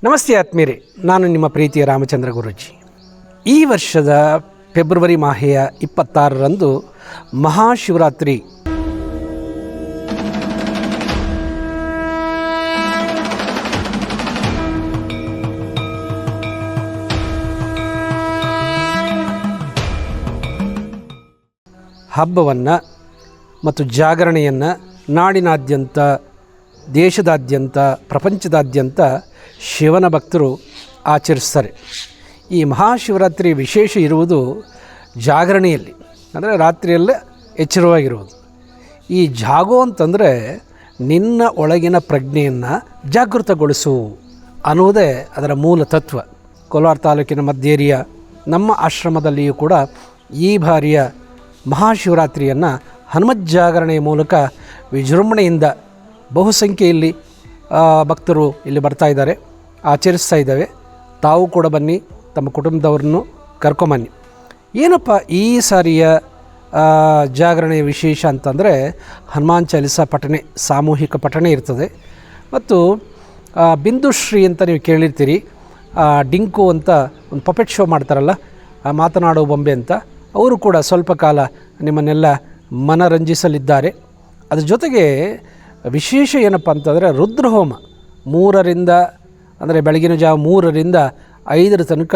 ನಮಸ್ತೆ ಆತ್ಮೀಯರೇ, ನಾನು ನಿಮ್ಮ ಪ್ರೀತಿಯ ರಾಮಚಂದ್ರ ಗುರೂಜಿ. ಈ ವರ್ಷದ ಫೆಬ್ರವರಿ ಮಾಹೆಯ 26ರಂದು ಮಹಾಶಿವರಾತ್ರಿ ಹಬ್ಬವನ್ನು ಮತ್ತು ಜಾಗರಣೆಯನ್ನು ನಾಡಿನಾದ್ಯಂತ, ದೇಶದಾದ್ಯಂತ, ಪ್ರಪಂಚದಾದ್ಯಂತ ಶಿವನ ಭಕ್ತರು ಆಚರಿಸ್ತಾರೆ. ಈ ಮಹಾಶಿವರಾತ್ರಿ ವಿಶೇಷ ಇರುವುದು ಜಾಗರಣೆಯಲ್ಲಿ, ಅಂದರೆ ರಾತ್ರಿಯಲ್ಲೇ ಎಚ್ಚರವಾಗಿರುವುದು. ಈ ಜಾಗೋ ಅಂತಂದರೆ ನಿನ್ನ ಒಳಗಿನ ಪ್ರಜ್ಞೆಯನ್ನು ಜಾಗೃತಗೊಳಿಸು ಅನ್ನುವುದೇ ಅದರ ಮೂಲ ತತ್ವ. ಕೋಲಾರ ತಾಲೂಕಿನ ಮಧ್ಯೇರಿಯ ನಮ್ಮ ಆಶ್ರಮದಲ್ಲಿಯೂ ಕೂಡ ಈ ಬಾರಿಯ ಮಹಾಶಿವರಾತ್ರಿಯನ್ನು ಹನುಮಜ್ಜಾಗರಣೆಯ ಮೂಲಕ ವಿಜೃಂಭಣೆಯಿಂದ ಬಹುಸಂಖ್ಯೆಯಲ್ಲಿ ಭಕ್ತರು ಇಲ್ಲಿ ಬರ್ತಾ ಇದ್ದಾರೆ, ಆಚರಿಸ್ತಾ ಇದ್ದಾವೆ. ತಾವು ಕೂಡ ಬನ್ನಿ, ತಮ್ಮ ಕುಟುಂಬದವ್ರನ್ನು ಕರ್ಕೊಂಬನ್ನಿ. ಏನಪ್ಪ ಈ ಸಾರಿಯ ಜಾಗರಣೆಯ ವಿಶೇಷ ಅಂತಂದರೆ ಹನುಮಾನ್ ಚಾಲಿಸ ಪಠಣೆ, ಸಾಮೂಹಿಕ ಪಠಣೆ ಇರ್ತದೆ. ಮತ್ತು ಬಿಂದುಶ್ರೀ ಅಂತ ನೀವು ಕೇಳಿರ್ತೀರಿ, ಡಿಂಕು ಅಂತ ಒಂದು ಪಪೆಟ್ ಶೋ ಮಾಡ್ತಾರಲ್ಲ, ಮಾತನಾಡೋ ಬೊಂಬೆ ಅಂತ, ಅವರು ಕೂಡ ಸ್ವಲ್ಪ ಕಾಲ ನಿಮ್ಮನ್ನೆಲ್ಲ ಮನರಂಜಿಸಲಿದ್ದಾರೆ. ಅದ್ರ ಜೊತೆಗೆ ವಿಶೇಷ ಏನಪ್ಪ ಅಂತಂದರೆ ರುದ್ರಹೋಮ 3ರಿಂದ, ಅಂದರೆ ಬೆಳಗಿನ ಜಾವ 3ರಿಂದ 5 ತನಕ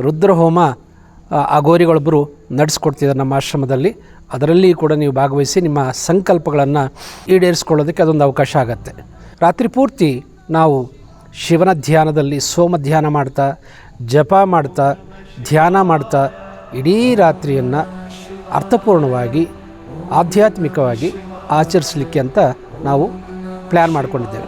ರುದ್ರಹೋಮ ಅಘೋರಿಗಳೊಬ್ಬರು ನಡೆಸ್ಕೊಡ್ತಿದ್ದಾರೆ ನಮ್ಮ ಆಶ್ರಮದಲ್ಲಿ. ಅದರಲ್ಲಿ ಕೂಡ ನೀವು ಭಾಗವಹಿಸಿ ನಿಮ್ಮ ಸಂಕಲ್ಪಗಳನ್ನು ಈಡೇರಿಸ್ಕೊಳ್ಳೋದಕ್ಕೆ ಅದೊಂದು ಅವಕಾಶ ಆಗುತ್ತೆ. ರಾತ್ರಿ ಪೂರ್ತಿ ನಾವು ಶಿವನ ಧ್ಯಾನದಲ್ಲಿ ಸೋಮ ಧ್ಯಾನ ಮಾಡ್ತಾ, ಜಪ ಮಾಡ್ತಾ, ಧ್ಯಾನ ಮಾಡ್ತಾ ಇಡೀ ರಾತ್ರಿಯನ್ನು ಅರ್ಥಪೂರ್ಣವಾಗಿ, ಆಧ್ಯಾತ್ಮಿಕವಾಗಿ ಆಚರಿಸಲಿಕ್ಕೆ ಅಂತ ನಾವು ಪ್ಲ್ಯಾನ್ ಮಾಡಿಕೊಂಡಿದ್ದೇವೆ.